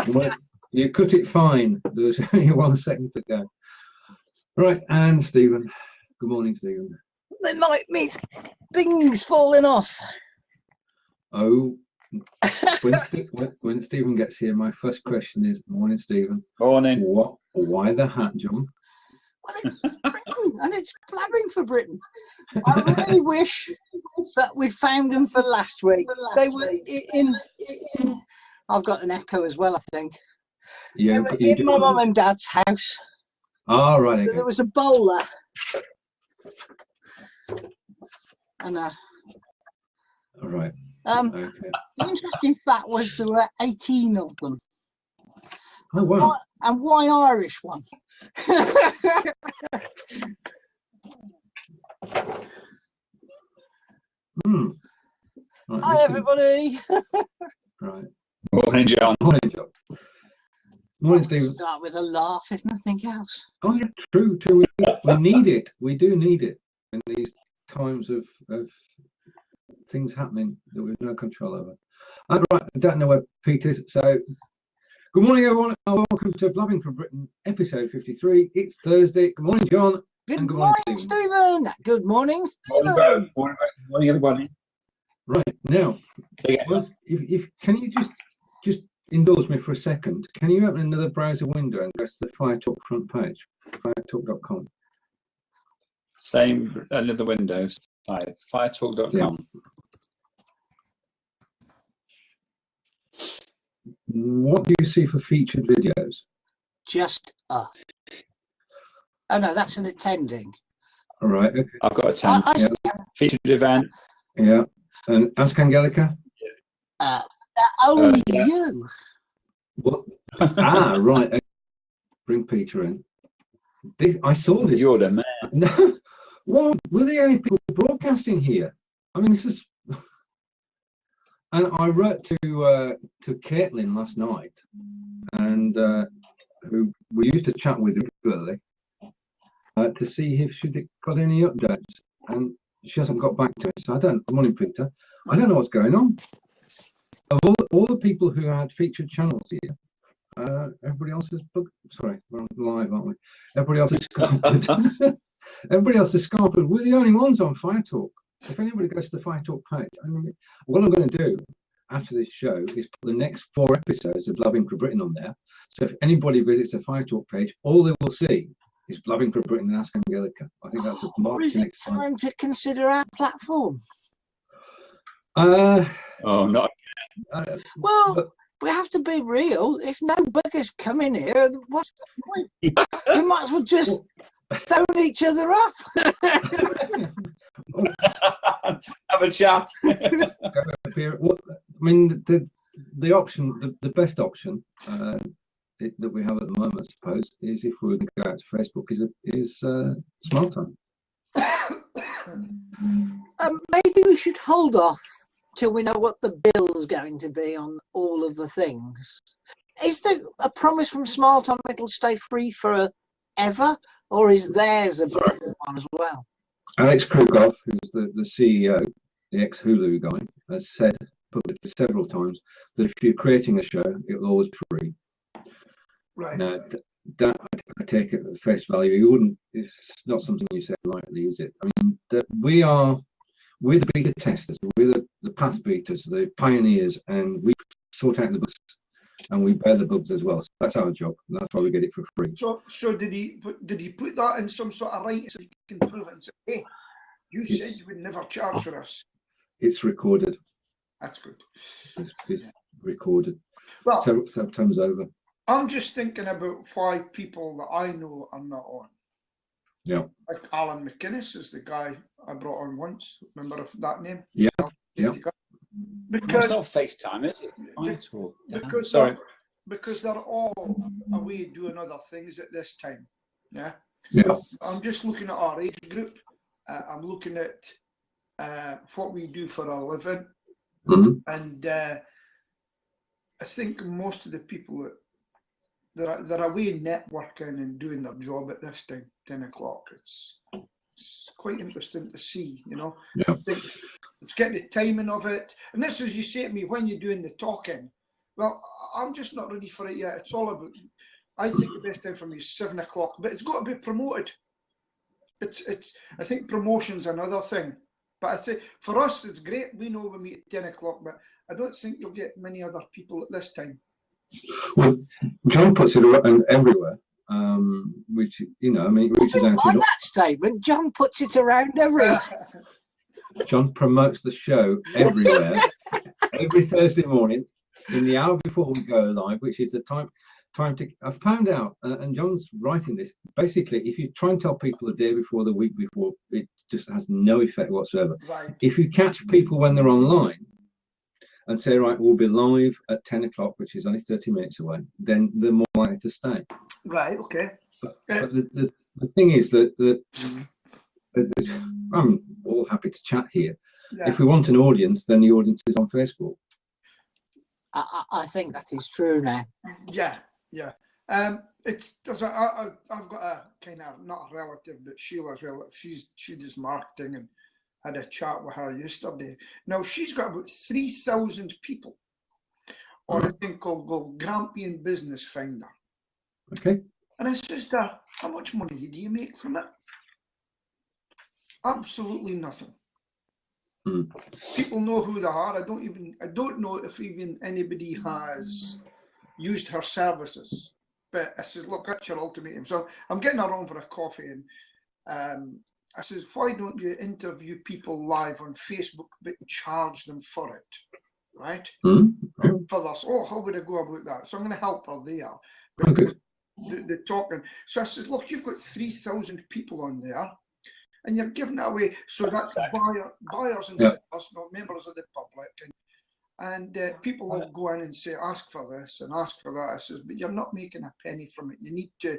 Well, you cut it fine. There was only 1 second to go. Right, and Stephen. Good morning, Stephen. There might be things falling off. Oh, when Stephen gets here, my first question is, morning, Stephen. Morning. Why the hat, John? Well, it's Britain, and it's Blabbing for Britain. I really wish that we'd found them for last week. They were in I've got an echo as well, I think. Yeah, they were in my mum and dad's house. Oh, right. Okay. There was a bowler. And All right. okay. The interesting fact was there were 18 of them. Oh, wow. And why Irish one? Right, hi, everybody. Right. Morning, John. Morning, John. Morning, Stephen. Start with a laugh, if nothing else. Oh, yeah, true. We need it. We do need it in these times of things happening that we have no control over. Right, I don't know where Pete is. So, good morning, everyone, and welcome to Blabbing for Britain, episode 53. It's Thursday. Good morning, John. Good morning, Stephen. Good morning, Stephen. Morning, everybody. Right now, if can you just indulge me for a second? Can you open another browser window and go to the FireTalk front page, firetalk.com? Same, another Windows. Firetalk.com. Yeah. What do you see for featured videos? Just oh no, that's an attending. All right. Okay. I've got a featured event. Yeah. And Ask Angelica? Only you. What? Right. Okay. Bring Peter in. I saw this. You're the man. No. Well, we're the only people broadcasting here. I mean, this is. And I wrote to Caitlin last night, and who we used to chat with regularly to see if she'd got any updates, and she hasn't got back to me. So good morning, Peter. I don't know what's going on. Of all the people who had featured channels here, everybody else is booked. Sorry, we're on live, aren't we? Everybody else is scarpered. Everybody else is scarpered. We're the only ones on FireTalk. If anybody goes to the FireTalk page, what I'm going to do after this show is put the next 4 episodes of Blabbing for Britain on there. So if anybody visits the FireTalk page, all they will see is Blabbing for Britain and Ask Angelica. I think that's a or is it time to consider our platform? Oh, not. Well, we have to be real. If no buggers come in here, what's the point? We might as well just phone each other up. Have a chat. I mean, the option, the best option that we have at the moment, I suppose, is if we were to go out to Facebook, is Smart Time. Maybe we should hold off till we know what the bill's going to be on all of the things. Is there a promise from Smart Time it'll stay free forever, or is theirs a broken one as well? Alex Krugov, who's the CEO, the ex-Hulu guy, has said publicly several times that if you're creating a show, it'll always be free. Right. Now, that I take it at face value. You wouldn't. It's not something you say lightly, is it? I mean, we're the beta testers. We're the path beaters, the pioneers, and we sort out the bugs, and we bear the bugs as well. So that's our job, and that's why we get it for free. So did he put that in some sort of writing so you can prove it and say, hey, you said you would never charge for us? It's recorded. That's good. It's recorded. Well, several times over. I'm just thinking about why people that I know are not on. Yeah. Like Alan McInnes is the guy I brought on once. Remember that name? Yeah. Yeah. Because it's not FaceTime, is it? Because they're all away doing other things at this time. Yeah. Yeah. I'm just looking at our age group. I'm looking at what we do for a living, and I think most of the people they're away networking and doing their job at this time, 10 o'clock. It's quite interesting to see, you know. Yeah. It's getting the timing of it. And this is, you say to me, when you're doing the talking. Well, I'm just not ready for it yet. It's all about. I think the best time for me is 7 o'clock, but it's got to be promoted. I think promotion's another thing. But I think for us, it's great. We know we meet at 10 o'clock, but I don't think you'll get many other people at this time. Well, Jon puts it around everywhere, which, you know, I mean, which is like that statement. Jon puts it around everywhere. Jon promotes the show everywhere, every Thursday morning, in the hour before we go live, which is the time to. I found out, and Jon's writing this. Basically, if you try and tell people the day before, the week before, it just has no effect whatsoever. Right. If you catch people when they're online and say, right, we'll be live at 10 o'clock, which is only 30 minutes away, then they're more likely to stay. Right. Okay. But the thing is that I'm all happy to chat here. Yeah. If we want an audience, then the audience is on Facebook. I think that is true now. Yeah. Yeah. I've got a kind of, not a relative, but Sheila's relative. She does marketing, and had a chat with her yesterday. Now she's got about 3,000 people on a thing called Grampian Business Finder. Okay. And I says to her, how much money do you make from it? Absolutely nothing. People know who they are. I don't know if even anybody has used her services. But I says, look, that's your ultimatum. So I'm getting her on for a coffee, and I says, why don't you interview people live on Facebook but charge them for it, right? For this, how would I go about that? So I'm going to help her there. Because they're talking. So I says, look, you've got 3,000 people on there, and you're giving it away. So that's buyers and sellers, not members of the public. And people will go in and say, ask for this and ask for that. I says, but you're not making a penny from it. You need to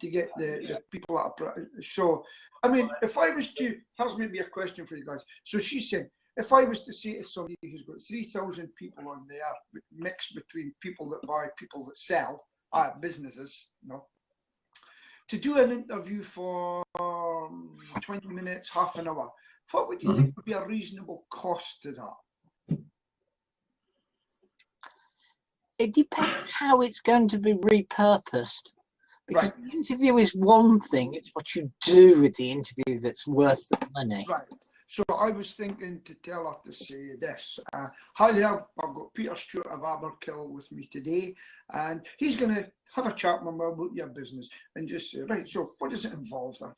get the people that are. So, I mean, if I was to, here's maybe a question for you guys. So she's saying, if I was to say to somebody who's got 3,000 people on there, mixed between people that buy, people that sell, businesses, to do an interview for 20 minutes, half an hour, what would you think would be a reasonable cost to that? It depends how it's going to be repurposed. Because the interview is one thing, it's what you do with the interview that's worth the money. Right. So I was thinking to tell her to say this. Hi there, I've got Peter Stewart of Aberkill with me today, and he's going to have a chat with me about your business and just say, right, so what does it involve then?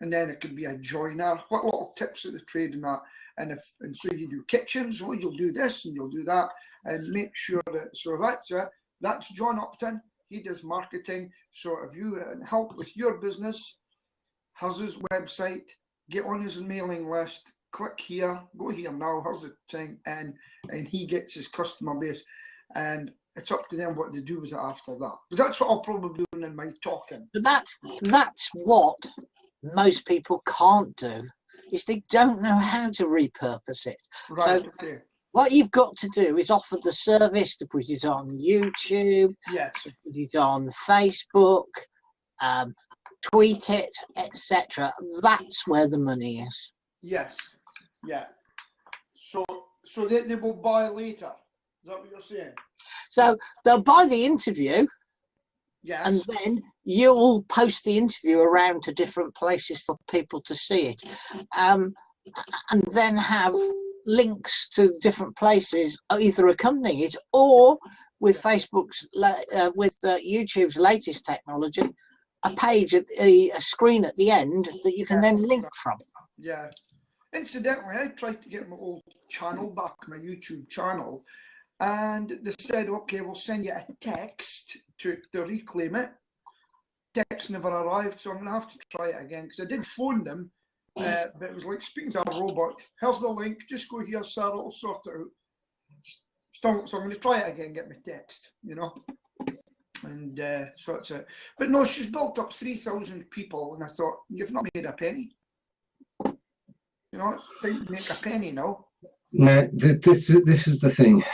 And then it could be a joiner. What little tips of the trade and that? And so you do kitchens, well, you'll do this and you'll do that, and make sure that, so that's it. That's Jon Upton. He does marketing. So if you help with your business, has his website, get on his mailing list, click here, go here now, here's the thing, and he gets his customer base. And it's up to them what they do with it after that. Because that's what I'll probably do in my talking. But that's what most people can't do, is they don't know how to repurpose it. Right, so okay. What you've got to do is offer the service to put it on YouTube, to put it on Facebook, tweet it, etc. That's where the money is. Yes, yeah. So they will buy later. Is that what you're saying? So they'll buy the interview, and then you'll post the interview around to different places for people to see it, and then have links to different places either accompanying it, or with Facebook's with YouTube's latest technology, a page at a screen at the end that you can then link from. Yeah. Incidentally, I tried to get my old channel back, my YouTube channel, and they said, okay, we'll send you a text to reclaim it. Text never arrived, so I'm going to have to try it again, because I did phone them, but it was like speaking to a robot. Here's the link, just go here, sir, it'll sort it out. So I'm going to try it again, get my text, and so that's it. But no, she's built up 3,000 people, and I thought, you've not made a penny. Think make a penny now. No, this is the thing,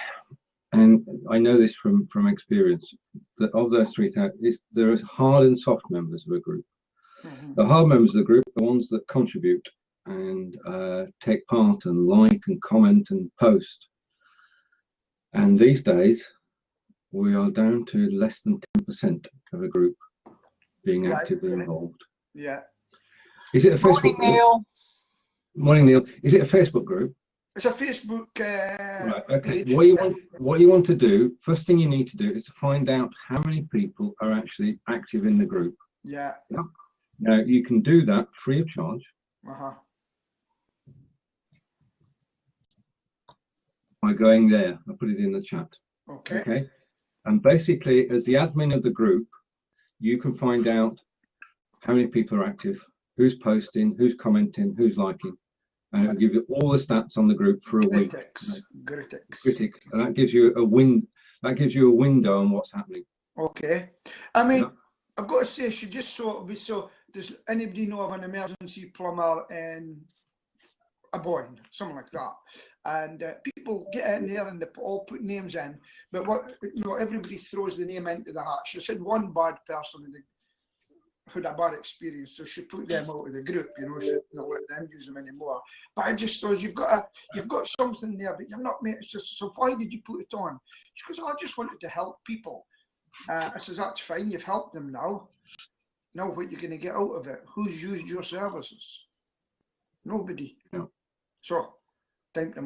and I know this from experience, that of those 3,000, there is hard and soft members of a group. The hard members of the group are the ones that contribute and take part and like and comment and post. And these days, we are down to less than 10% of a group being actively involved. Yeah. Is it a Facebook Morning, Neil. Morning, Neil. Is it a Facebook group? It's a Facebook Right. Okay. page. What you want to do, first thing you need to do is to find out how many people are actually active in the group. Yeah. Yeah. Now you can do that free of charge. By going there. I put it in the chat. Okay. Okay. And basically, as the admin of the group, you can find out how many people are active, who's posting, who's commenting, who's liking, and it'll give you all the stats on the group for a week. Critics, and that gives you a window on what's happening. Okay. I mean, I've got to say, she just so does anybody know of an emergency plumber in a Boyne, something like that? And people get in there and they all put names in, but what, you know, everybody throws the name into the hat. She said one bad person who had a bad experience, so she put them out of the group, you know, she didn't let them use them anymore. But I just thought, you've got something there, but you're not made. So why did you put it on? She goes, I just wanted to help people. I says, that's fine, you've helped them now. Now what you're going to get out of it? Who's used your services? Nobody. No. So time to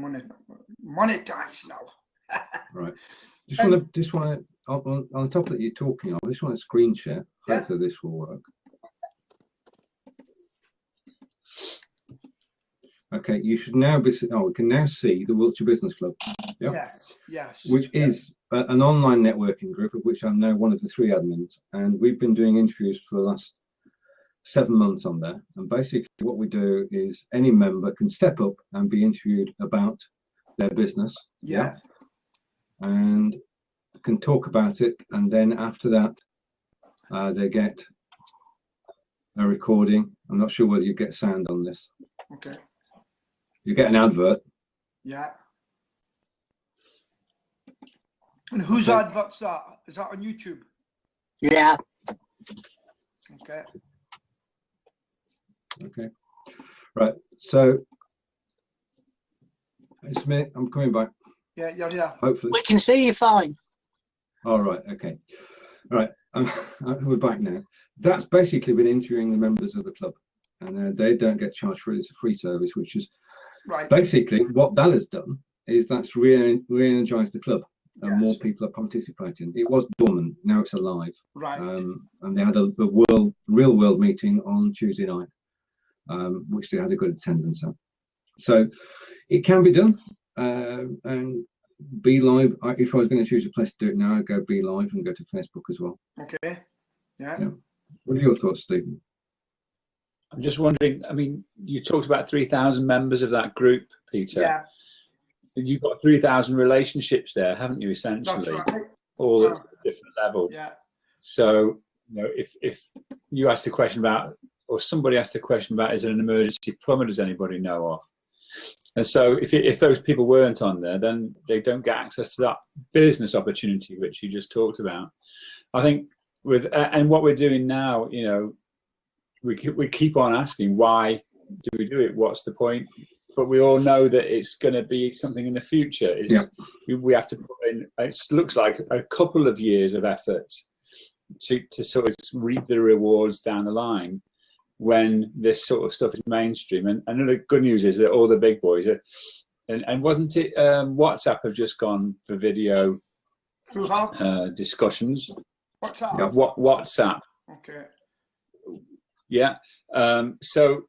monetize now. Right. Just want to on top of that you're talking of, I just want to screen share. Hopefully this will work. Okay, you should now be. Oh, we can now see the Wiltshire Business Club. Yep. Yes. Yes. Which is an online networking group of which I'm now one of the 3 admins, and we've been doing interviews for the last 7 months on there. And basically, what we do is any member can step up and be interviewed about their business. Yeah. And can talk about it, and then after that, they get a recording. I'm not sure whether you get sound on this. Okay. You get an advert. Yeah. And whose advert's that? Is that on YouTube? Yeah. Okay. Okay. Right. So it's me. I'm coming back. Yeah, you're here. Hopefully. We can see you fine. All right. Okay. All right. We're back now. That's basically been interviewing the members of the club, and they don't get charged for it. It's a free service, which is basically what that has done is that's re-energized the club, and more people are participating. It was dormant, now it's alive. Right. And they had a real world meeting on Tuesday night, which they had a good attendance at. So it can be done, and be live. If I was going to choose a place to do it now, I'd go be live and go to Facebook as well. Okay. Yeah. What are your thoughts, Stephen? I'm just wondering, I mean, you talked about 3,000 members of that group, Peter. Yeah. You've got 3,000 relationships there, haven't you, essentially? That's right. All at different levels. Yeah. So, you know, if you asked a question about, or somebody asked a question about, is it an emergency plumber, does anybody know of? And so if those people weren't on there, then they don't get access to that business opportunity, which you just talked about. I think and what we're doing now, you know, we keep on asking, why do we do it? What's the point? But we all know that it's going to be something in the future. We have to put in, it looks like a couple of years of effort to sort of reap the rewards down the line when this sort of stuff is mainstream. And the good news is that all the big boys are, and wasn't it WhatsApp have just gone for video discussions? WhatsApp. Yeah, WhatsApp. Okay. Yeah. So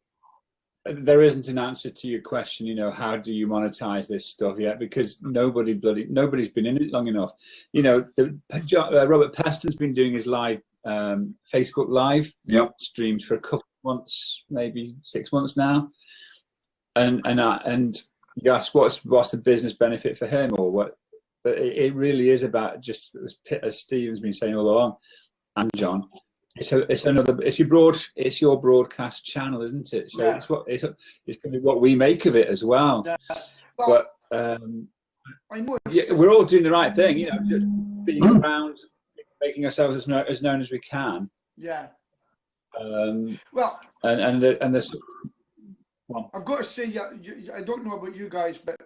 there isn't an answer to your question, you know, how do you monetize this stuff yet? Because nobody's been in it long enough. You know, Robert Peston's been doing his live Facebook live streams for a couple of months, maybe 6 months now. And you ask what's the business benefit for him or what? But it really is about, just as Stephen's been saying all along, and John, it's your broadcast channel, isn't it? So it's going to be what we make of it as well. Yeah. Well, but I know we're all doing the right thing, you know, just being around, making ourselves as known as we can. Yeah. Well, and this. Well, I've got to say, I don't know about you guys, but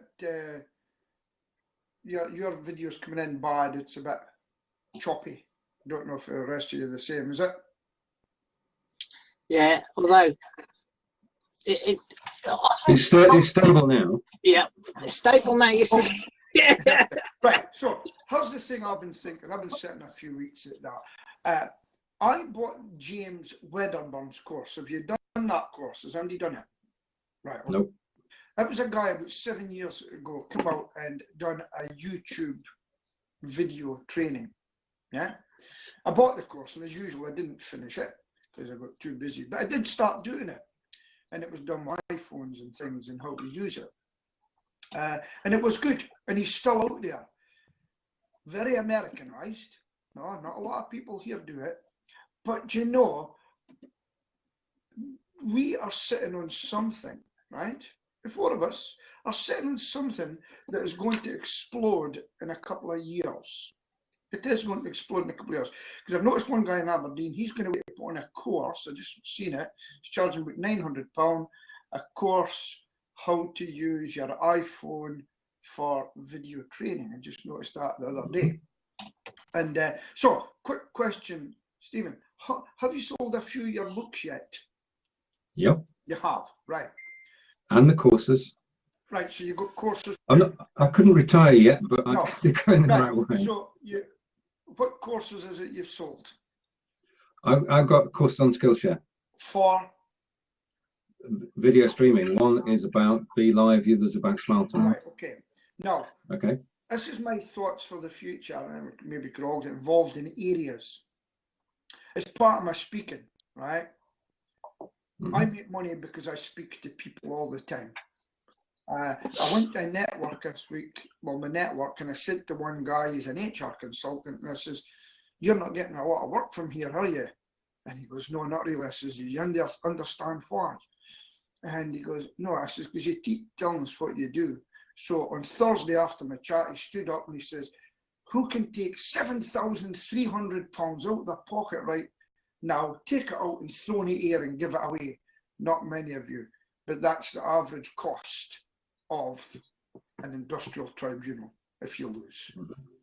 your video's coming in bad. It's a bit choppy. Don't know if the rest of you are the same. Is it? Yeah, although it's stable now. Yeah, it's stable now. You see. Yeah. Right. So how's the thing I've been thinking? I've been sitting a few weeks at that. I bought James Wedderburn's course. Have you done that course? Has anybody done it? Right. Nope. That was a guy about 7 years ago come out and done a YouTube video training. Yeah. I bought the course, and as usual, I didn't finish it because I got too busy. But I did start doing it, and it was done with iPhones and things and how to use it. And it was good, and he's still out there. Very Americanized. No, not a lot of people here do it. But you know, we are sitting on something, right? The four of us are sitting on something that is going to explode in a couple of years. It is going to explode in a couple of years. Because I've noticed one guy in Aberdeen, he's going to put on a course. I just seen it. He's charging about £900 a course how to use your iPhone for video training. I just noticed that the other day. And so, quick question, Stephen. Have you sold a few of your books yet? Yep. You have, right. And the courses. Right, so you've got courses. I couldn't retire yet, but No. they're going the right way. So, what courses is it you've sold? I've got courses on Skillshare. For? Video streaming. One is about Be Live, the other's about Smile Time. Right, okay. Now, okay. This is my thoughts for the future, and maybe could all get involved in areas. It's part of my speaking, right? Mm-hmm. I make money because I speak to people all the time. I went to a network this week, well, my network, and I said to one guy, he's an HR consultant, and I says, "You're not getting a lot of work from here, are you?" And he goes, "No, not really." I says, "You understand why?" And he goes, "No." I says, "Because you keep telling us what you do." So on Thursday after my chat, he stood up and he says, "Who can take £7,300 out of their pocket right now, take it out and throw in the air and give it away?" Not many of you, but that's the average cost of an industrial tribunal if you lose,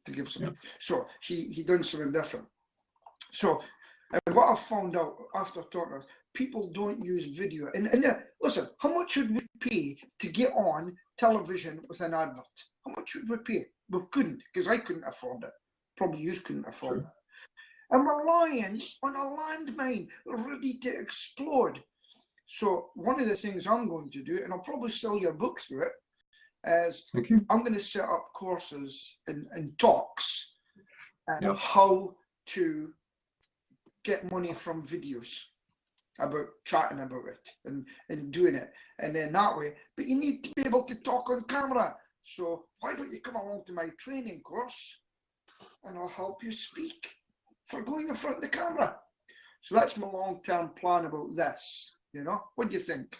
to give some. Yeah. So he done something different. So what I found out after talking, people don't use video. And listen, how much would we pay to get on television with an advert? How much would we pay? We couldn't, because I couldn't afford it. Probably you couldn't afford it. And we're lying on a landmine ready to explode. So one of the things I'm going to do, and I'll probably sell your book through it, is I'm going to set up courses and talks on how to get money from videos, about chatting about it and doing it. And then that way, but you need to be able to talk on camera. So why don't you come along to my training course and I'll help you speak for going in front of the camera. So that's my long-term plan about this. You know, what do you think?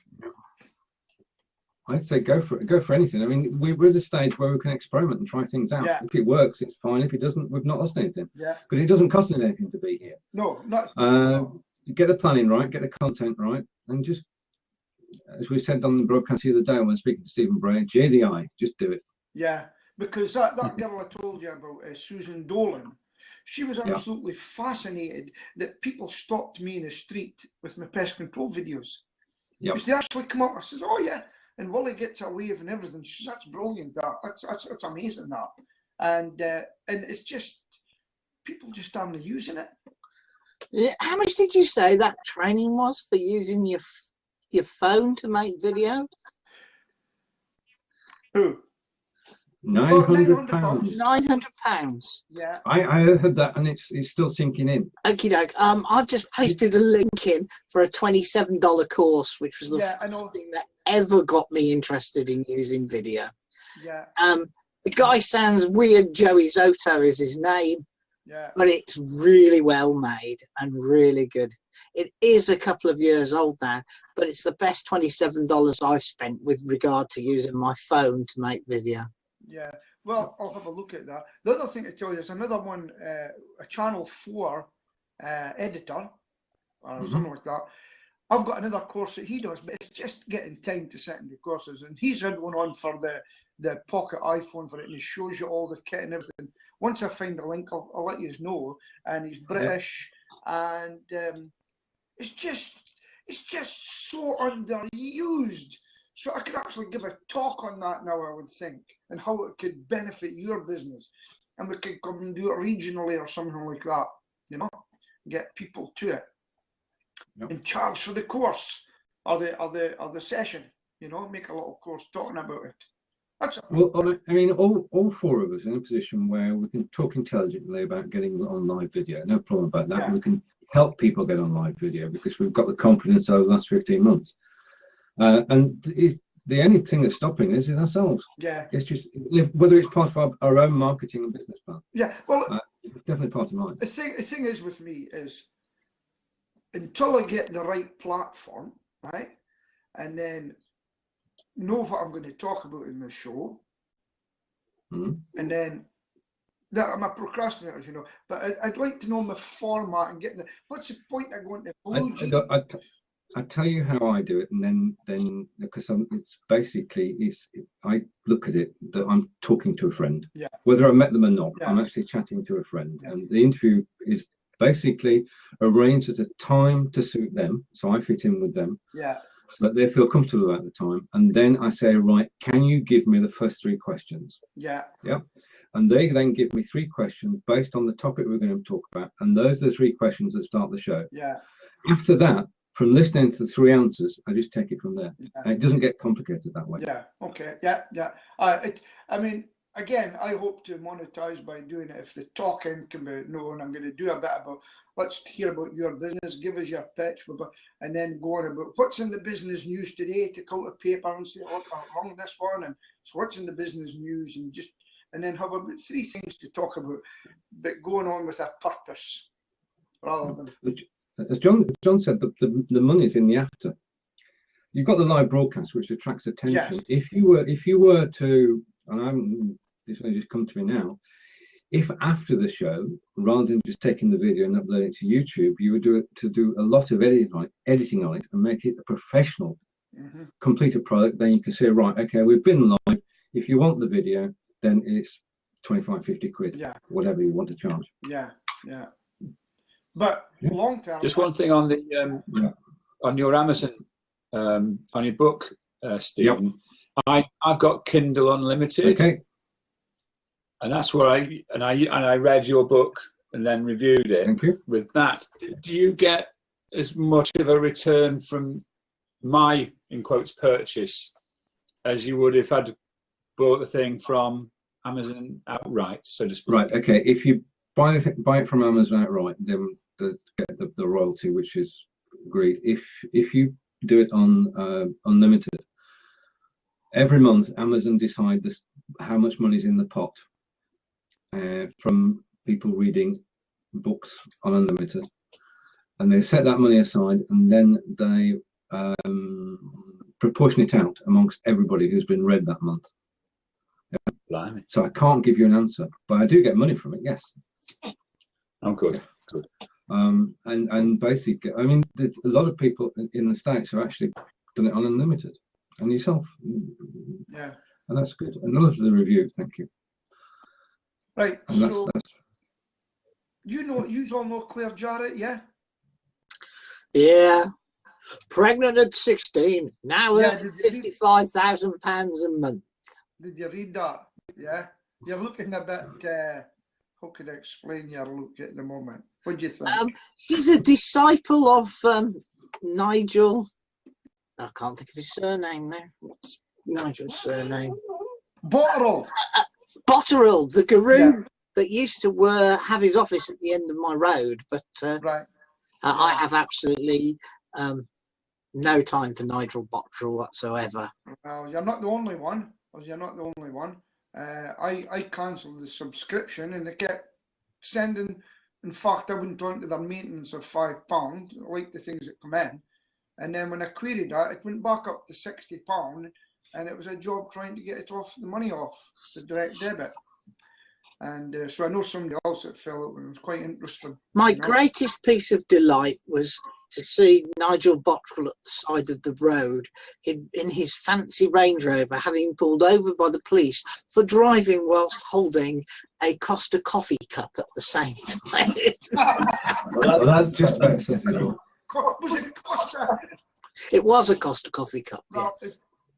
I'd say go for it. Go for anything. I mean, we're at the stage where we can experiment and try things out. Yeah. If it works, it's fine. If it doesn't, we've not lost anything. Yeah. Because it doesn't cost us anything to be here. No, not. Get the planning right, get the content right, and just, as we said on the broadcast the other day when speaking to Stephen Bray, JDI, just do it. Yeah, because that girl I told you about, Susan Dolan, she was absolutely fascinated that people stopped me in the street with my pest control videos. Because they actually come up, I says, "Oh yeah," and Wally gets a wave and everything. She says, "That's brilliant, that's amazing, that." And it's just, people just aren't using it. Yeah. How much did you say that training was for using your phone to make video? Who? £900. £900. Yeah. I heard that, and it's still sinking in. Okie doke. I've just pasted a link in for a $27 course, which was the first thing that ever got me interested in using video. Yeah. The guy sounds weird. Joey Zotto is his name. Yeah. But it's really well made and really good. It is a couple of years old now, but it's the best $27 I've spent with regard to using my phone to make video. Yeah, well, I'll have a look at that. The other thing to tell you is another one, a Channel 4 editor, or something like that. I've got another course that he does, but it's just getting time to sit in the courses. And he's had one on for the pocket iPhone for it, and he shows you all the kit and everything. Once I find the link, I'll let you know. And he's British, and it's just so underused. So I could actually give a talk on that now, I would think, and how it could benefit your business. And we could come and do it regionally or something like that, you know, get people to it. Yep. And charge for the course or the session, you know, make a little course talking about it. That's well, I mean, all four of us are in a position where we can talk intelligently about getting on live video. No problem about that. Yeah. We can help people get on live video because we've got the confidence over the last 15 months. And the only thing that's stopping us is ourselves. Yeah. It's just whether it's part of our own marketing and business plan. Yeah. Well, it's definitely part of mine. The thing is with me is, until I get the right platform, right, and then know what I'm going to talk about in the show, and then that I'm a procrastinator, you know, but I'd like to know my format and getting what's the point of going to I tell you how I do it, and then because it's basically I look at it that I'm talking to a friend, whether I met them or not. I'm actually chatting to a friend, and the interview is basically arranged at a time to suit them, so I fit in with them, so that they feel comfortable at the time, and then I say, right, can you give me the first 3 questions? And they then give me 3 questions based on the topic we're going to talk about, and those are the 3 questions that start the show. After that, from listening to the 3 answers, I just take it from there. And it doesn't get complicated that way. I mean, again, I hope to monetize by doing it. If the talking can be known, I'm going to do a bit about, let's hear about your business, give us your pitch, and then go on about what's in the business news today, take out a paper and say, oh, wrong this one, and so what's in the business news, and then have about 3 things to talk about, but going on with a purpose rather than. As John said, the money's in the after. You've got the live broadcast, which attracts attention. If you were to, and this only just come to me now, if after the show, rather than just taking the video and uploading it to YouTube, you would do a lot of editing on it and make it a professional, completed product, then you can say, right, okay, we've been live. If you want the video, then it's 25, 50 quid, whatever you want to charge. But long term. Just one thing on the on your Amazon, on your book, Stephen. I've got Kindle Unlimited, and that's where I read your book and then reviewed it. Thank you. With that, do you get as much of a return from my, in quotes, purchase as you would if I'd bought the thing from Amazon outright, so to speak? Right. Okay. If you buy it from Amazon outright, then get the royalty, which is agreed. If you do it on unlimited, every month Amazon decides how much money is in the pot from people reading books on unlimited, and they set that money aside, and then they proportion it out amongst everybody who's been read that month. So I can't give you an answer, but I do get money from it. Yes. Oh, good. Good. And basically, I mean, a lot of people in the States have actually done it on unlimited, and yourself. And that's good. Another for the review. Thank you. Right. And so you all know Claire Jarrett, yeah? Yeah. Pregnant at 16, now at £55,000 a month. Did you read that? Yeah. You're looking a bit. How can I explain your look at the moment? What do you think? He's a disciple of Nigel. I can't think of his surname now. What's Nigel's surname? Botterill. Botterill, the guru that used to have his office at the end of my road. But I have absolutely no time for Nigel Botterill whatsoever. Well, you're not the only one. You're not the only one. I cancelled the subscription, and they kept sending. In fact, I went on to their maintenance of £5, like the things that come in. And then when I queried that, it went back up to £60, and it was a job trying to get the money off the direct debit. And so I know somebody else that fell out, and it was quite interesting. My greatest piece of delight was to see Nigel Bottrell at the side of the road in his fancy Range Rover, having pulled over by the police for driving whilst holding a Costa coffee cup at the same time. Well, that's just about sensible. Was it Costa? It was a Costa coffee cup. Well,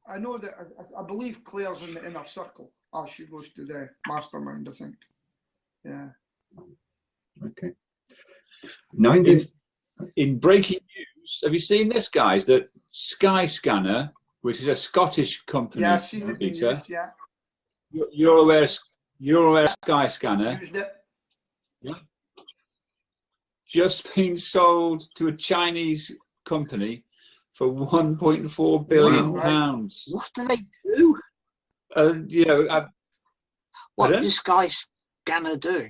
I know that. I believe Claire's in the inner circle. Oh, she goes to the mastermind, I think. Yeah. Okay. 9 days. In breaking news, have you seen this, guys? That Skyscanner, which is a Scottish company, Yeah, I've seen it. Peter. News, yeah. You're aware of Skyscanner? Used it. Yeah. Just been sold to a Chinese company for 1.4 billion pounds. What do they do? You know, What does Skyscanner do?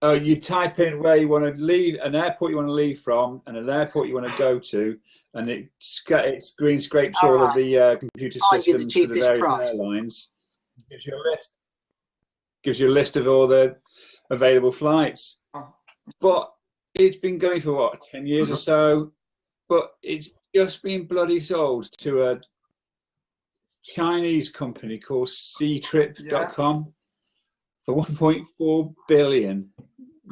You type in where you want to leave, an airport you want to leave from, and an airport you want to go to, and it green scrapes all of the computer systems for the various airlines. Gives you a list. Gives you a list of all the available flights. But it's been going for what, 10 years or so? But it's just been bloody sold to a Chinese company called ctrip.com for 1.4 billion.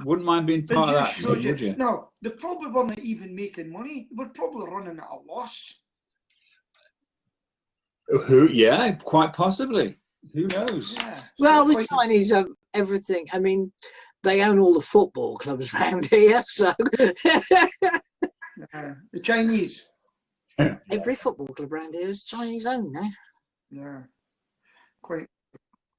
Wouldn't mind being part of that team, would you? No, they probably weren't even making money. They were probably running at a loss. Yeah, quite possibly. Who knows? Yeah. Well, the Chinese have everything. I mean, they own all the football clubs around here, so the Chinese. every football club around here is Chinese owned now. Yeah, quite.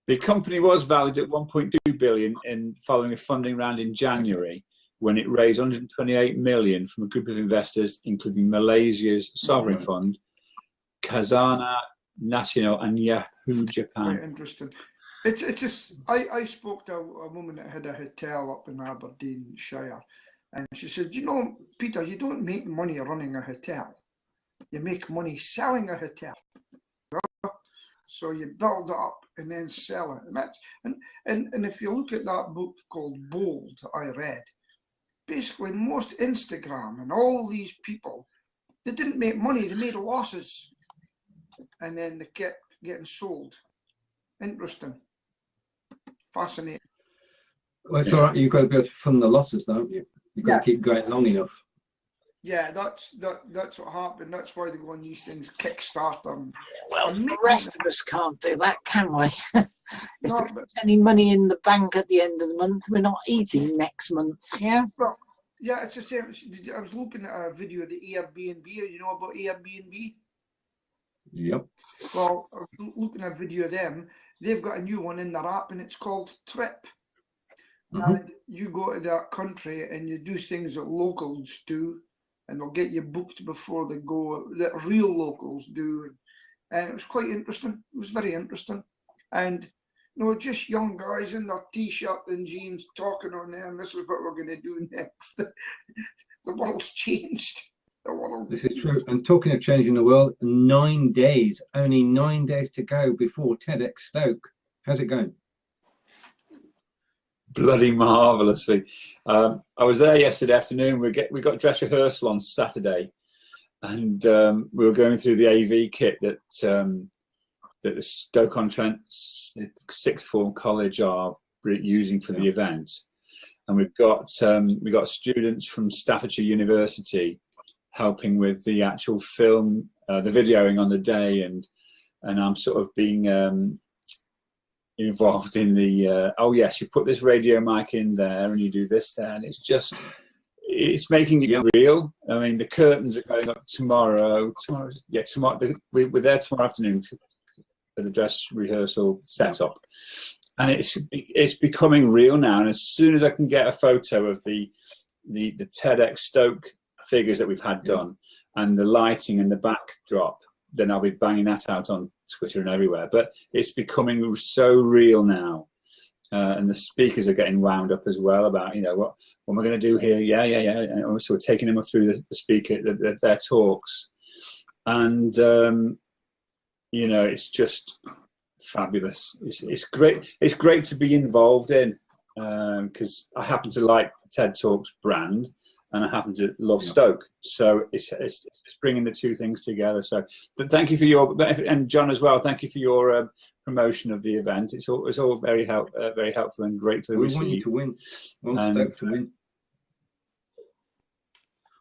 The company was valued at 1.2 billion following a funding round in January, when it raised 128 million from a group of investors, including Malaysia's sovereign fund, Khazanah Nasional, and Yahoo Japan. Quite interesting. It's just I spoke to a woman that had a hotel up in Aberdeenshire, and she said, "You know, Peter, you don't make money running a hotel. You make money selling a hotel. So you build it up and then sell it." And that's and if you look at that book called Bold, I read, basically most Instagram and all these people, they didn't make money, they made losses. And then they kept getting sold. Interesting. Fascinating. Well, it's all right. You've got to be able to fund the losses, don't you? You've got to keep going long enough. Yeah, that's what happened. That's why they go on these things, Kickstarter. Well, the rest of us can't do that, can we? If there's any money in the bank at the end of the month, we're not eating next month, yeah? Well, yeah, it's the same. I was looking at a video of the Airbnb. You know about Airbnb? Yep. Well, I was looking at a video of them. They've got a new one in their app, and it's called Trip. And you go to that country and you do things that locals do, and they'll get you booked before they go, that real locals do. And it was quite interesting. It was very interesting. And, you know, just young guys in their t-shirt and jeans talking on there, and this is what we're going to do next. The world's changed. The world. This is true. And talking of changing the world, 9 days, only 9 days to go before TEDx Stoke. How's it going? Bloody marvellously. I was there yesterday afternoon. We got dress rehearsal on Saturday, and we were going through the AV kit that the Stoke-on-Trent sixth form college are using for the event, and we've got students from Staffordshire University helping with the actual film, the videoing on the day, and I'm sort of being involved in the oh yes, you put this radio mic in there and you do this there, and it's making it real. I mean, the curtains are going up tomorrow. Tomorrow, we're there tomorrow afternoon for the dress rehearsal setup, and it's becoming real now. And as soon as I can get a photo of the TEDx Stoke figures that we've had done and the lighting and the backdrop, then I'll be banging that out on Twitter and everywhere. But it's becoming so real now, and the speakers are getting wound up as well about, you know, what am I going to do here? Yeah. And also we're taking them through their talks, and you know, it's just fabulous. It's great. It's great to be involved in, because I happen to like TED Talks brand, and I happen to love Stoke. So it's bringing the two things together. So thank you for your, and John as well, thank you for your promotion of the event. It's all very helpful and grateful. We want you to win. We want Stoke to win.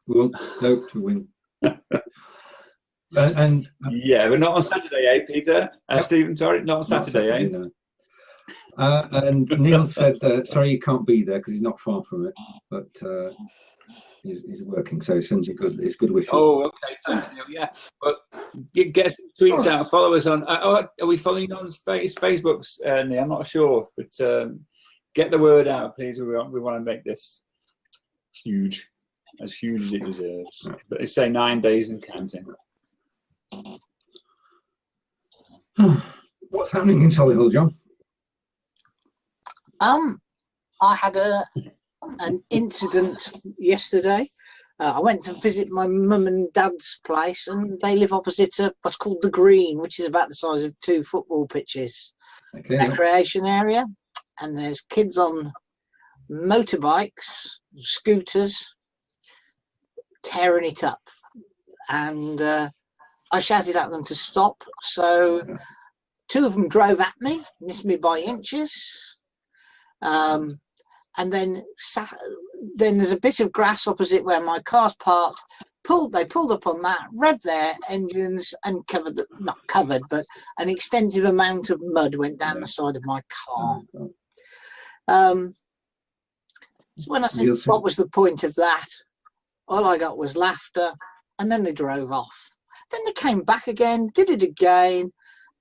We want Stoke to win. and yeah, but not on Saturday, eh, Peter? Stephen, sorry, not on Saturday, eh? No. And Neil said, sorry, he can't be there because he's not far from it, but he's working, so he sends you his good wishes. Oh, okay, thanks, Neil. Yeah, but get some tweets out, follow us on. Are we following on Facebook's, Neil? I'm not sure, but get the word out, please. We want to make this huge as it deserves. But it's say 9 days and counting. What's happening in Solihull, John? I had an incident yesterday. I went to visit my mum and dad's place, and they live opposite what's called the Green, which is about the size of 2 football pitches. Okay. Recreation area, and there's kids on motorbikes, scooters, tearing it up, and I shouted at them to stop. So 2 of them drove at me, missed me by inches. And then there's a bit of grass opposite where my car's parked. They pulled up on that, revved their engines, and not covered, but an extensive amount of mud went down the side of my car. So when I said, what was the point of that? All I got was laughter, and then they drove off. Then they came back again, did it again,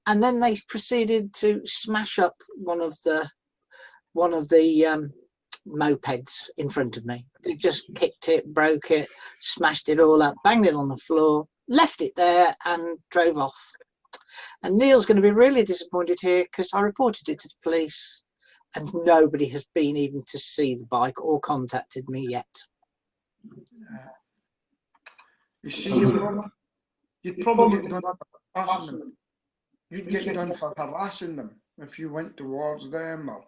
and then they proceeded to smash up one of the mopeds in front of me. They just kicked it, broke it, smashed it all up, banged it on the floor, left it there, and drove off. And Neil's going to be really disappointed here because I reported it to the police, and nobody has been even to see the bike or contacted me yet. You see, you'd probably get done for harassing them. You'd get done for harassing them if you went towards them. Or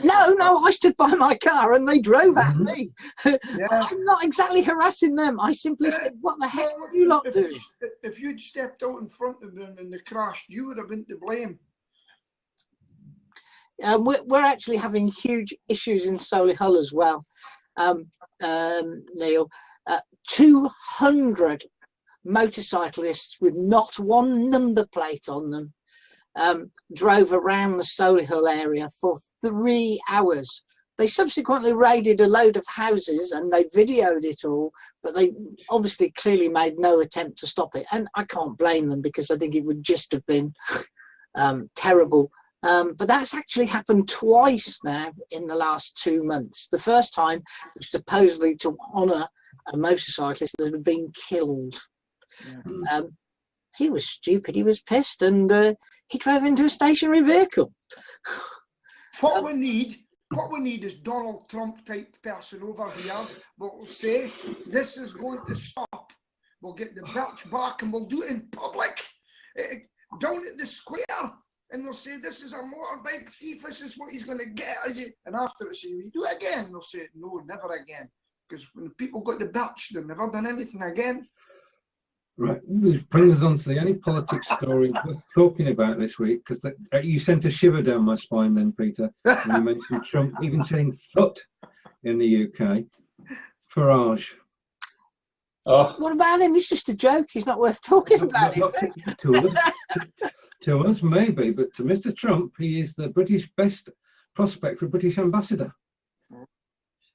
no, I stood by my car and they drove at me. Yeah. I'm not exactly harassing them. I simply said, what the heck are you lot doing? If you'd stepped out in front of them and they crashed, you would have been to blame. We're actually having huge issues in Solihull as well, Neil. 200 motorcyclists with not one number plate on them drove around the Solihull area for 3 hours. They subsequently raided a load of houses and they videoed it all, but they obviously clearly made no attempt to stop it. And I can't blame them because I think it would just have been terrible. But that's actually happened twice now in the last 2 months. The first time was supposedly to honour a motorcyclist that had been killed. Yeah. He was stupid, he was pissed, and he drove into a stationary vehicle. What we need is Donald Trump type person over here will say this is going to stop. We'll get the belch back and we'll do it in public, down at the square, and they'll say this is a motorbike thief, this is what he's going to get at you. And after it, say, we do it again, they'll say no, never again. Because when people got the belch, they've never done anything again. Right, which brings us on to the only politics story worth talking about this week, because you sent a shiver down my spine then, Peter, when you mentioned Trump even saying foot in the UK. Farage. Oh. What about him? He's just a joke. He's not worth talking about. To us, maybe, but to Mr. Trump, he is the British best prospect for British ambassador.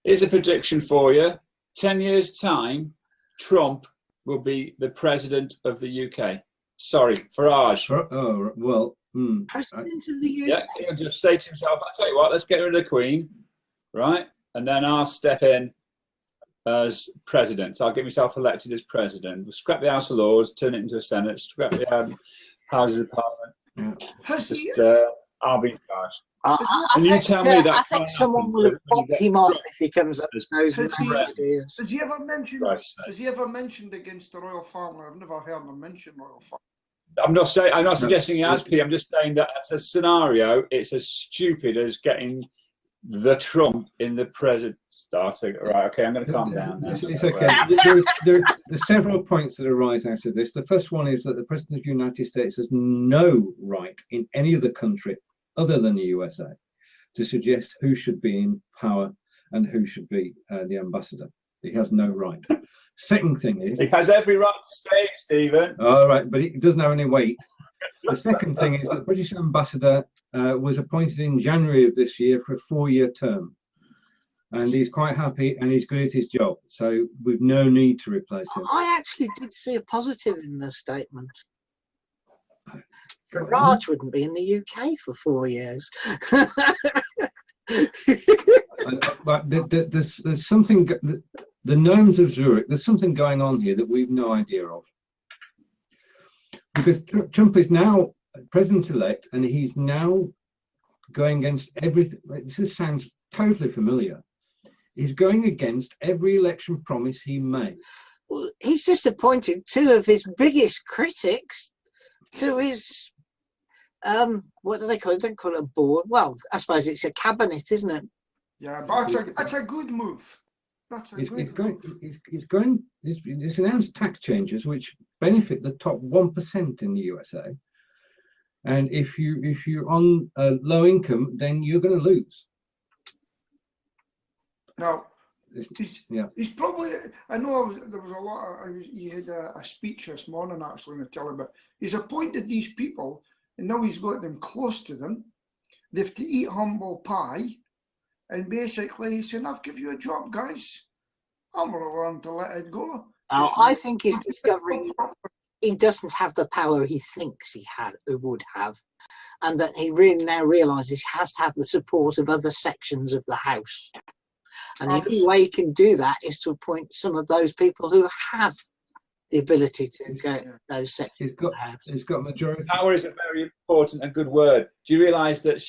Here's a prediction for you. 10 years' time, Trump will be the president of the UK. Sorry, Farage. President of the UK? Yeah, he'll just say to himself, I'll tell you what, let's get rid of the Queen, right? And then I'll step in as president. So I'll get myself elected as president. We'll scrap the House of Lords, turn it into a Senate, scrap the Houses of Parliament. I'll be in charge. And you tell me that. I think someone will have bopped him off if he comes up with those ideas. Has he ever mentioned against the royal family? I've never heard him mention royal family. I'm not suggesting he has, P. I'm just saying that as a scenario, it's as stupid as getting the Trump in the present starting. Right, okay, I'm going to calm down now. It's okay. There are several points that arise out of this. The first one is that the President of the United States has no right in any other country other than the USA to suggest who should be in power and who should be the ambassador. He has no right. Second thing is... He has every right to say it, Stephen. All right, but it doesn't have any weight. The second thing is that the British ambassador was appointed in January of this year for a 4-year term. And he's quite happy and he's good at his job. So we've no need to replace him. I actually did see a positive in the statement. Farage wouldn't be in the UK for 4 years. But there's something, the gnomes of Zurich, there's something going on here that we've no idea of. Because Trump is now president-elect and he's now going against everything. This sounds totally familiar. He's going against every election promise he made. Well, he's just appointed 2 of his biggest critics to his, what do they call it? They don't call it a board. Well, I suppose it's a cabinet, isn't it? Yeah, but that's a good move. He's announced tax changes which benefit the top 1% in the USA. And if you're on a low income, then you're going to lose. Now, he's probably. I know there was a lot. He had a speech this morning actually in the telly, but he's appointed these people, and now he's got them close to them. They've to eat humble pie, and basically he's saying, "I've give you a job, guys. I'm willing to let it go." I think he's discovering he doesn't have the power he thinks he would have, and that he really now realises he has to have the support of other sections of the House. And the only way he can do that is to appoint some of those people who have the ability to get those sections of the House. He's got majority. Power is a very important and good word. Do you realise that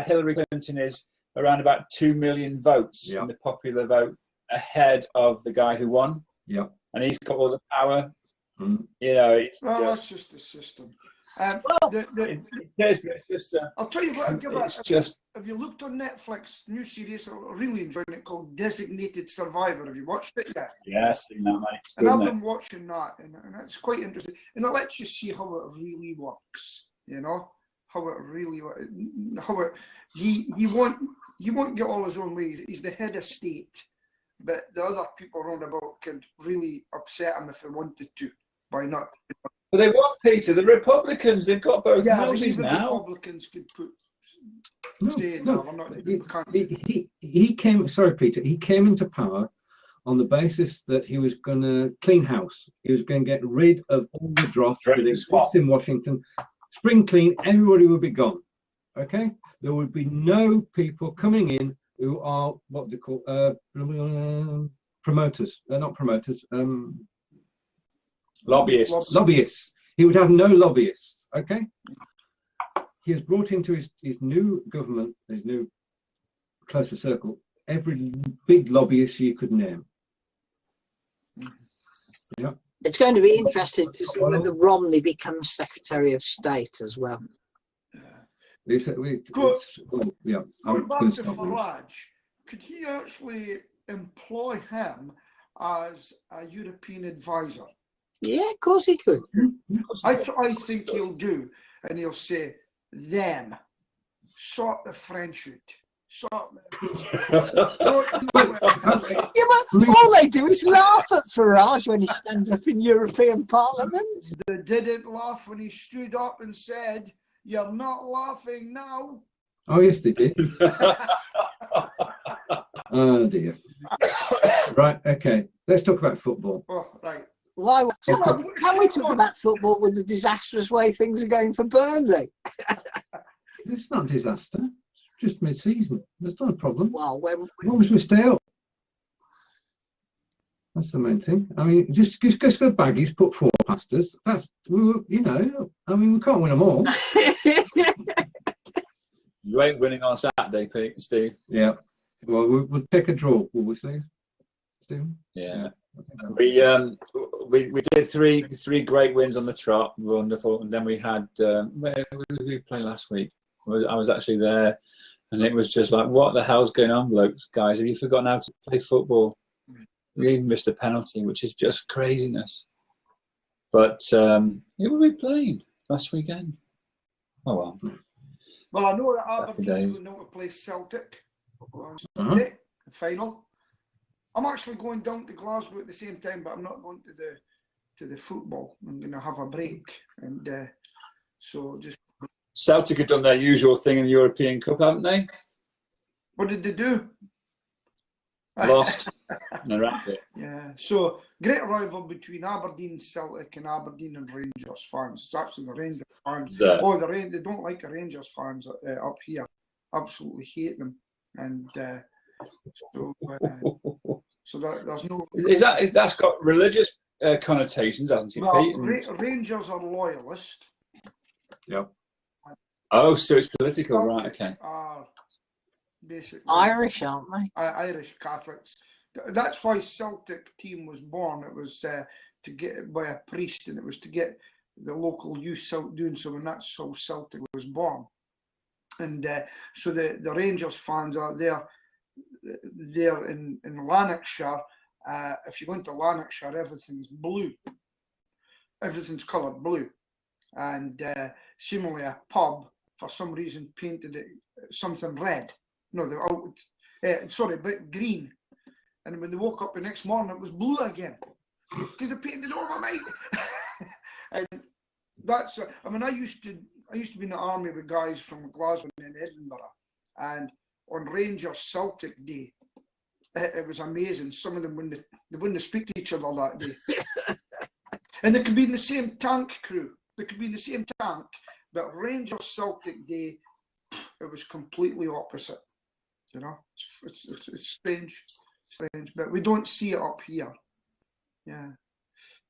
Hillary Clinton is around about 2 million votes in the popular vote ahead of the guy who won? Yeah. And he's got all the power. You know, that's just the system. I'll tell you what, have you looked on Netflix, new series, I'm really enjoying it, called Designated Survivor? Have you watched it yet? Yes, mate. And I've been watching that, and it's quite interesting. And it lets you see how it really works, you know? How it really works. He won't get all his own ways. He's the head of state, but the other people around about could really upset him if they wanted to by not. Well, they want, Peter, the Republicans, they've got both houses now. Republicans could stay in now. He came, sorry, Peter, he came into power on the basis that he was going to clean house. He was going to get rid of all the dross that exists in Washington. Spring clean, everybody would be gone. Okay? There would be no people coming in who are what they call promoters. They're not promoters. Lobbyists. He would have no lobbyists. Okay. He has brought into his new government, his new closer circle, every big lobbyist you could name. Yeah. It's going to be interesting to see whether Romney becomes Secretary of State as well. Going back to Farage, could he actually employ him as a European advisor? Yeah, of course he could. I think he'll do, and he'll say, them, sort the French out. Yeah, but all they do is laugh at Farage when he stands up in European Parliament. They didn't laugh when he stood up and said, "You're not laughing now." Oh, yes, they did. Oh, dear. Right, okay. Let's talk about football. Oh, right. Can we talk about football with the disastrous way things are going for Burnley? It's not a disaster. It's just mid-season. There's not a problem. Well, as long as we stay up. That's the main thing. I mean, just go baggies, put 4 past us. That's, you know, I mean, we can't win them all. You ain't winning on Saturday, Steve. Yeah. Well, we'll take a draw, will we, Steve? Yeah. We did three great wins on the trot, wonderful, and then we had where did we play last week? I was actually there. And it was just like, what the hell's going on, blokes? Guys, have you forgotten how to play football? We even missed a penalty, which is just craziness. But it will be playing last weekend. Oh, well. Well, I know that Aberdeen's going to play Celtic on Sunday, the final. I'm actually going down to Glasgow at the same time, but I'm not going to the football. I'm going to have a break, and so just. Celtic have done their usual thing in the European Cup, haven't they? What did they do? Lost. They're at it. Yeah. So great rival between Aberdeen, Celtic, and Aberdeen and Rangers fans. It's actually the Rangers fans. They don't like the Rangers fans up here. Absolutely hate them, and so there's no. That's got religious connotations, hasn't it, well, Pete? Rangers are loyalist. Yeah. Oh, so it's political, Celtic right? Okay. Are basically Irish, aren't they? Irish Catholics. That's why Celtic team was born. It was to get by a priest, and it was to get the local youth out doing so, and that's how Celtic was born. And so the Rangers fans are there in Lanarkshire. If you go into Lanarkshire, everything's blue. Everything's coloured blue. And similarly, a pub, for some reason, painted it something red. No, but green. And when they woke up the next morning, it was blue again. Because they painted it overnight. And that's, I used to be in the army with guys from Glasgow and Edinburgh. And on Rangers Celtic Day, it was amazing. Some of them wouldn't speak to each other that day. And they could be in the same tank crew. They could be in the same tank, but Rangers Celtic Day, it was completely opposite. You know, it's strange, but we don't see it up here. Yeah,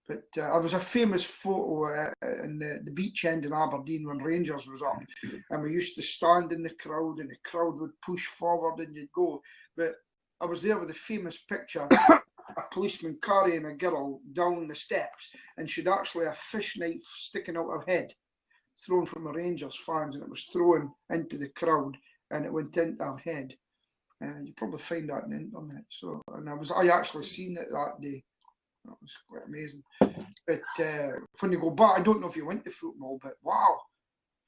but there was a famous photo in the beach end in Aberdeen when Rangers was up, and we used to stand in the crowd, and the crowd would push forward, and you'd go. But I was there with a famous picture. A policeman carrying a girl down the steps, and she'd actually a fish knife sticking out her head, thrown from a Rangers fans, and it was thrown into the crowd, and it went into her head. You probably find that on the internet. So, and I actually seen it that day. That was quite amazing. But when you go back, I don't know if you went to football, but wow,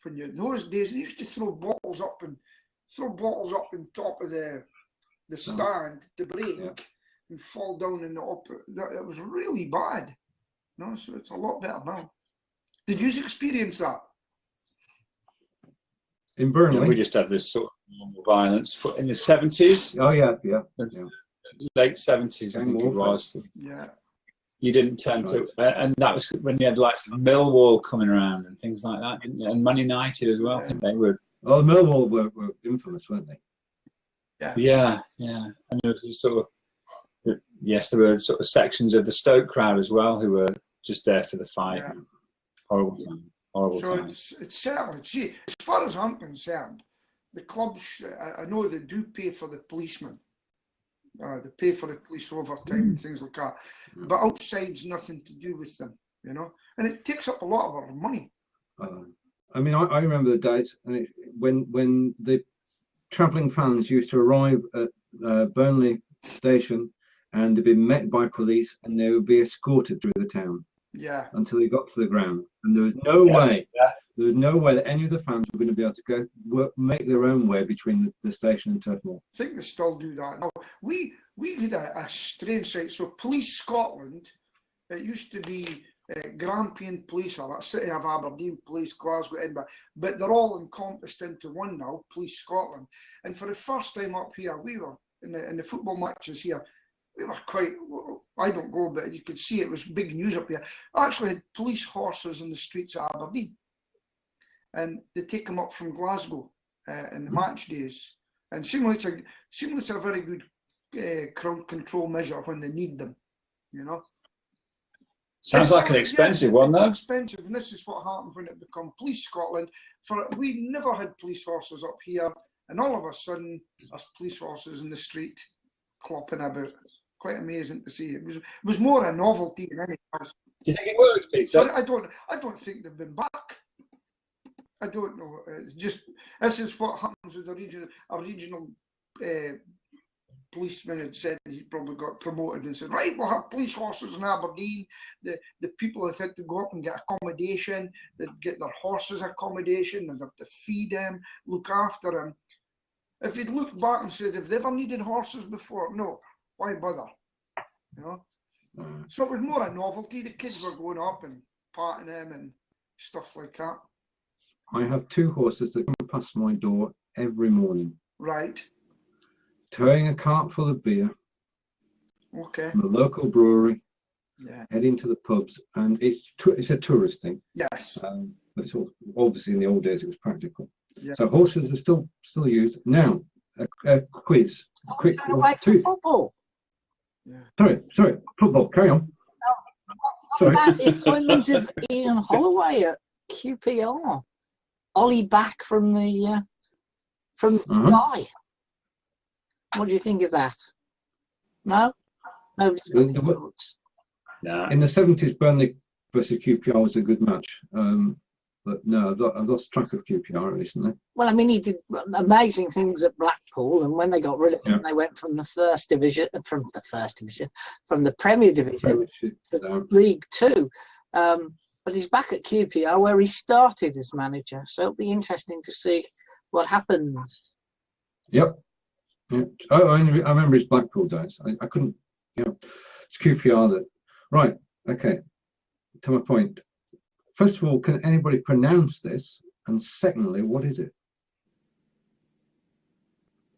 those days they used to throw bottles up on top of the stand to break. Yeah. And fall down in the upper. It was really bad. No, so it's a lot better now. Did you experience that? In Burnley? Yeah, we just had this sort of violence in the 70s. Oh, yeah. Late 70s, I think it was. Yeah. You didn't tend to, and that was when you had like Millwall coming around and things like that, didn't you? And Man United as well, I think they were. Oh, Millwall were infamous, weren't they? Yeah. And there was sort of, yes, there were sort of sections of the Stoke crowd as well who were just there for the fight. Yeah. Horrible time. It's certainly, see, as far as I'm concerned, the clubs, I know they do pay for the policemen. They pay for the police overtime and things like that. But outside's nothing to do with them, you know. And it takes up a lot of our money. I mean, I remember the days when the travelling fans used to arrive at Burnley station, and they'd be met by police, and they would be escorted through the town. Yeah. Until they got to the ground, and there was no way. Yeah. There was no way that any of the fans were going to be able to make their own way between the station and Turf Moor. I think they still do that now. We did a strange site. So Police Scotland, it used to be Grampian Police, or that City of Aberdeen Police, Glasgow, Edinburgh, but they're all encompassed into one now, Police Scotland. And for the first time up here, we were in the football matches here. We were quite, I don't go, but you could see it was big news up here. I actually had police horses in the streets of Aberdeen. And they take them up from Glasgow in the match days. And similarly to a very good crowd control measure when they need them, you know. Sounds like an expensive one, though. It's expensive, and this is what happened when it became Police Scotland. We never had police horses up here, and all of a sudden, there's police horses in the street clopping about. Quite amazing to see. It was more a novelty than anything else. Do you think it worked, Peter? So I don't think they've been back. I don't know. It's just, this is what happens with a regional policeman had said. He probably got promoted and said, right, we'll have police horses in Aberdeen. The people that had to go up and get accommodation, they'd get their horses accommodation, they'd have to feed them, look after them. If you'd looked back and said, have they ever needed horses before? No, why bother? You know? So it was more a novelty. The kids were going up and patting them and stuff like that. I have 2 horses that come past my door every morning. Right. Towing a cart full of beer. Okay. From the local brewery. Yeah. Heading to the pubs, and it's a tourist thing. Yes. But it's all, obviously in the old days it was practical. Yeah. So horses are still used now. A quiz. A quick. Away from football. Yeah. Sorry. Football. Carry on. Sorry. About the appointment of Ian Holloway at QPR. Ollie back from the Dubai. What do you think of that? No? Nobody's got any thoughts. No. In the 70s, Burnley versus QPR was a good match. But no, I've lost track of QPR recently. Well, I mean, he did amazing things at Blackpool, and when they got rid of him, they went from the Premier Division to League Two. But he's back at QPR, where he started as manager. So it'll be interesting to see what happens. Yep. Yeah. Oh, I remember his Blackpool days. I couldn't. It's QPR that. Right. Okay. To my point. First of all, can anybody pronounce this? And secondly, what is it?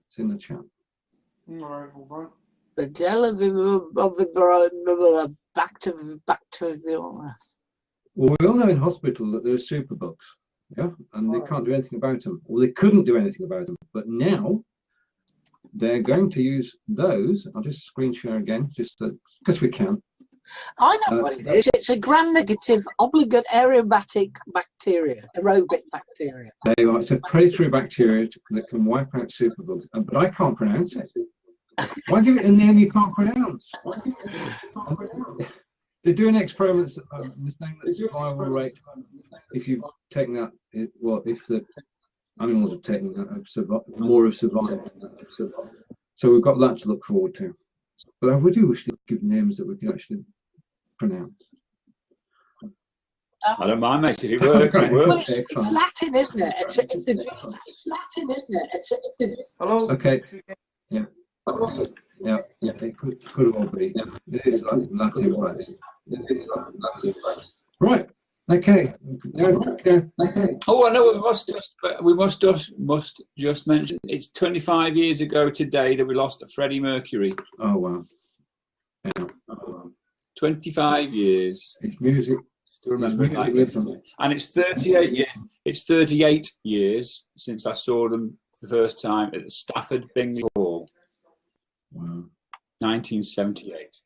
It's in the chat. All right, hold on. Back to the. Well, we all know in hospital that there are superbugs, and they can't do anything about them. Well, they couldn't do anything about them, but now they're going to use those. I'll just screen share again, just because we can. I know what it is. It's a gram-negative obligate aerobatic bacteria, aerobic bacteria. There you are. It's a predatory bacteria that can wipe out superbugs, but I can't pronounce it. Why give it a name you can't pronounce? They're doing experiments saying that survival rate, if you've taken that, if the animals have taken that, more have survived. So we've got that to look forward to. But I would wish to give names that we can actually pronounce. I don't mind, mate. If it works, it works. Well, it's Latin, isn't it? It's Latin, isn't it? Hello. Okay. Yeah. Yeah. It could all be. It is Latin, right. Okay. Oh, I know. We must just mention it's 25 years ago today that we lost Freddie Mercury. Oh wow. Yeah. 25 years. It's music. Still remember it. And it's 38 years. It's 38 years since I saw them the first time at the Stafford Bingley Hall. Wow. 1978.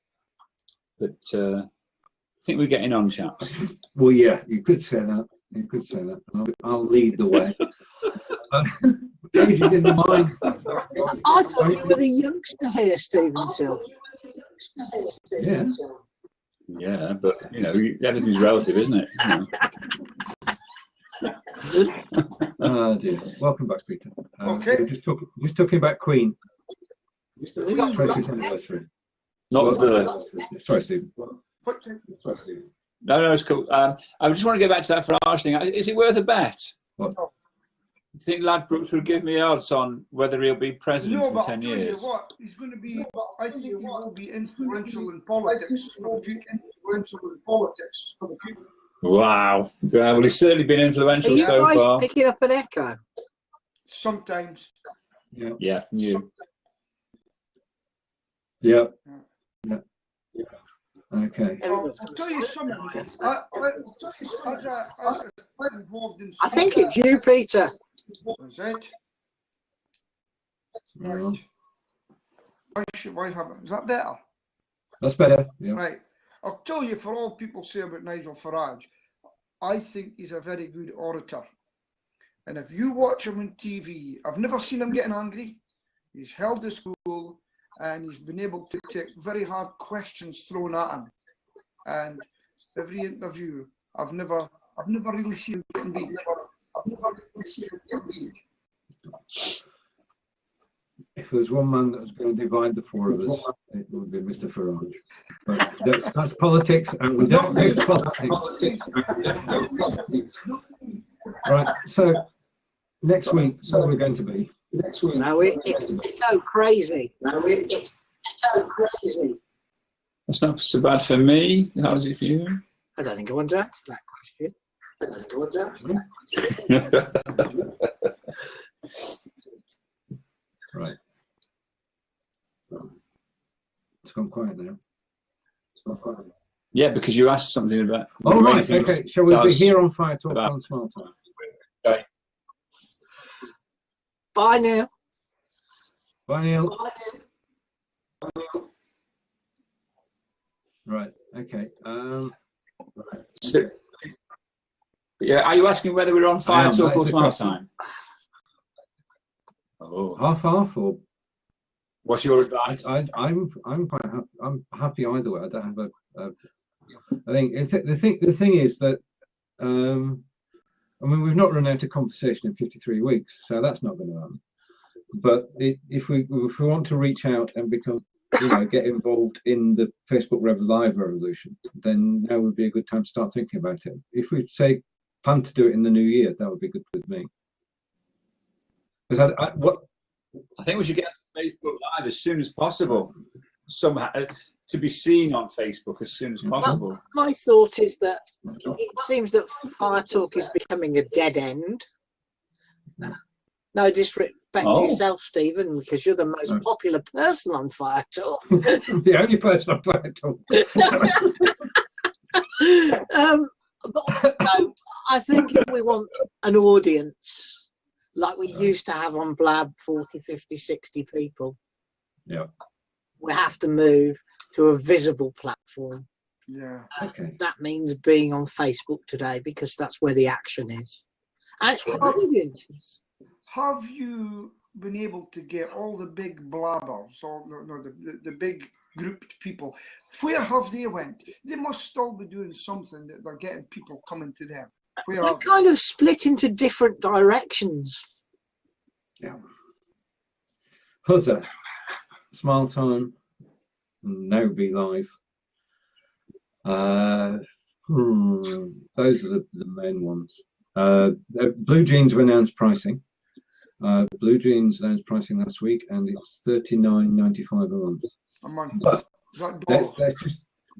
But I think we're getting on, chaps. Well, yeah, you could say that. I'll lead the way. If you didn't mind. I thought you were the youngster here, Stephen Till. Yeah. Yeah, but everything's relative, isn't it? Oh dear. Welcome back, Peter. Okay. We're just talking about Queen. 25th anniversary. Not the. Sorry, Stephen. No, it's cool. I just want to go back to that Farage thing. Is it worth a bet? What? Do you think Ladbrokes would give me odds on whether he'll be president No, in but 10 I'll tell years? you what, he's going to be. I think he will be influential in politics for the future. Wow. Yeah, well, he's certainly been influential Are you so guys far. picking up an echo? Sometimes. Yeah, from you. Yeah. Okay. I'll tell you something. As involved in. I think it's you, Peter. Is it? Right. Why haven't? Is that better? That's better. Yeah. Right. I'll tell you, for all people say about Nigel Farage, I think he's a very good orator. And if you watch him on TV, I've never seen him getting angry. He's held his cool, and he's been able to take very hard questions thrown at him. And every interview, I've never really seen him getting beat. If there was one man that was going to divide the four of us, it would be Mr. Farage. But that's politics, and we don't do politics. Right, so next week, so we're going to be. No, it's so crazy. It's so crazy. That's not so bad for me. How's it for you? I don't think I want to answer that question. Right. It's gone quiet now. Yeah, because you asked something about. Oh, right. Okay. Shall we be here on Fire Talk on Small Time? Okay. Bye, Neil. Bye, Neil. Right. Okay. So, yeah. Are you asking whether we're on Fire Talk or Small Time? Oh. Half or. What's your advice? I'm quite happy. I'm happy either way. I don't have a. I think the thing is that I mean, we've not run out of conversation in 53 weeks, so that's not going to happen. But if we want to reach out and become, get involved in the Facebook Live revolution, then now would be a good time to start thinking about it. If we say plan to do it in the new year, that would be good with me. Because I think we should get Facebook Live as soon as possible. Somehow to be seen on Facebook as soon as possible. Well, my thought is that it seems that Fire Talk is becoming a dead end. No disrespect to yourself, Stephen, because you're the most popular person on Fire Talk. The only person on Fire Talk. But no, I think if we want an audience like we used to have on Blab, 40, 50, 60 people, we have to move to a visible platform. Yeah. Okay. That means being on Facebook today, because that's where the action is. And it's where the audience is. Have you been able to get all the big blabbers, or the big grouped people? Where have they went? They must still be doing something that they're getting people coming to them. Where They're kind of split into different directions. Yeah. Huzzah, Small Time, Now Be Live. Those are the main ones. Blue Jeans have announced pricing. Blue Jeans announced pricing last week, and it's $39.95 a month. A month. But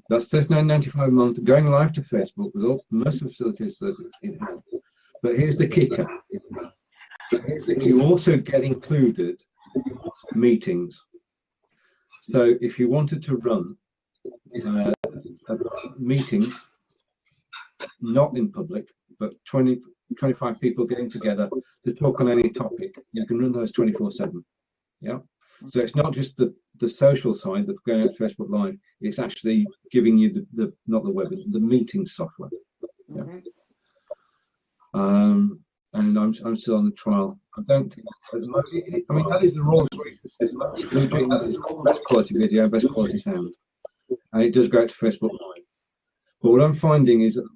that's $39.95 a month, going live to Facebook with most of the facilities that it has. But here's the kicker: you also get included meetings. So if you wanted to run meetings, not in public, but 25 people getting together to talk on any topic, you can run those 24/7. Yeah. So it's not just the social side that's going out to Facebook Live, it's actually giving you the not the web, the meeting software. Yeah. And I'm still on the trial. I don't think I mean, that is the Rolls Royce. Blue Jeans is best quality video, best quality sound, and it does go out to Facebook Live. But what I'm finding is that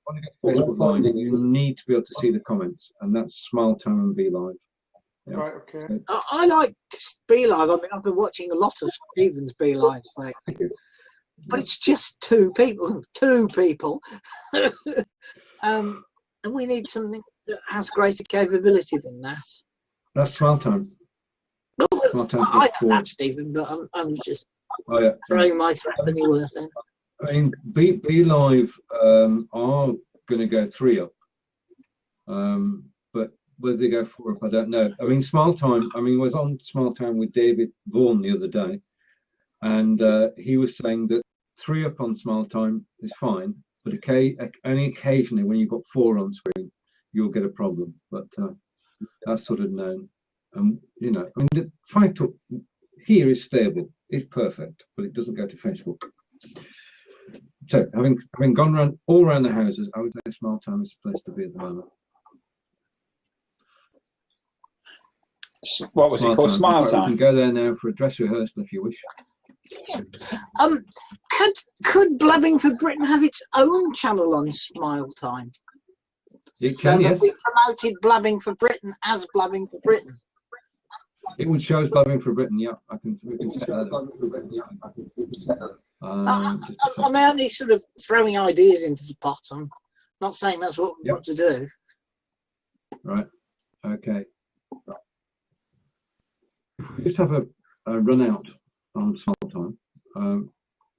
when you get to Facebook Live, you need to be able to see the comments, and that's Smile Time and Be Live. Yeah. Right, okay. I like Be Live. I mean, I've been watching a lot of Stephen's Be Live, but it's just two people. And we need something that has greater capability than that. That's Smile Time. Well, I know that, Stephen, but I'm just throwing my threat worth in. I mean, Be Live are going to go 3 up, but whether they go 4 up, I don't know. I mean, Smile Time. I mean, I was on Smile Time with David Vaughan the other day, and he was saying that 3 up on Smile Time is fine, but only occasionally when you've got 4 on screen, you'll get a problem. But that's sort of known. I mean, the Fire Talk here is stable, it's perfect, but it doesn't go to Facebook. So, having gone all around the houses, I would say Smile Time is the place to be at the moment. What was it called? Smile Time. You can go there now for a dress rehearsal if you wish. Could Blabbing for Britain have its own channel on Smile Time? It So can, that yes. we promoted Blabbing for Britain as Blabbing for Britain. It would show as Blabbing for Britain. Yeah, we can set that up. Just a second. I'm only sort of throwing ideas into the pot. I'm not saying that's what we want to do. Right. Okay. We just have a run out on small time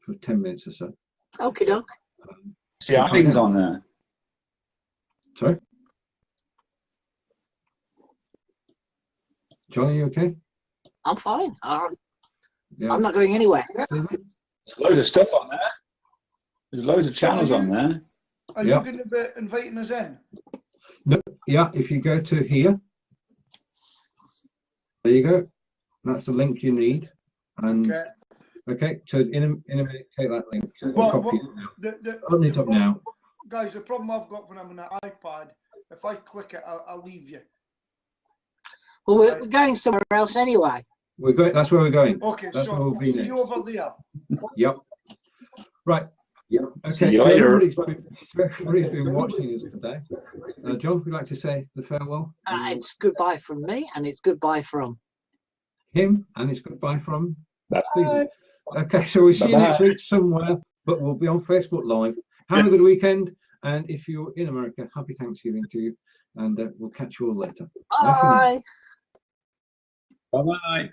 for 10 minutes or so. Okie doke. See, Blabbing's on there. Sorry? John, are you okay? I'm fine. Yeah. I'm not going anywhere. There's loads of stuff on there. There's loads of channels on there. Are you going to be inviting us in? No, yeah, if you go to here, there you go. That's the link you need. And okay, so in a minute, take that link. Copy it now. Open it up now. Guys, the problem I've got when I'm on an iPad, if I click it, I'll leave you. Well, we're going somewhere else anyway. We're going. That's where we're going. Okay, that's so we'll see you over there. Yep. Right. Yep. Okay. See you later. Everybody's been watching us today. John, would you like to say the farewell? It's goodbye from me, and it's goodbye from him, and it's goodbye from Stephen. Okay, so we'll see you next week somewhere, but we'll be on Facebook Live. Have a good weekend, and if you're in America, happy Thanksgiving to you, and we'll catch you all later. Bye. Bye-bye.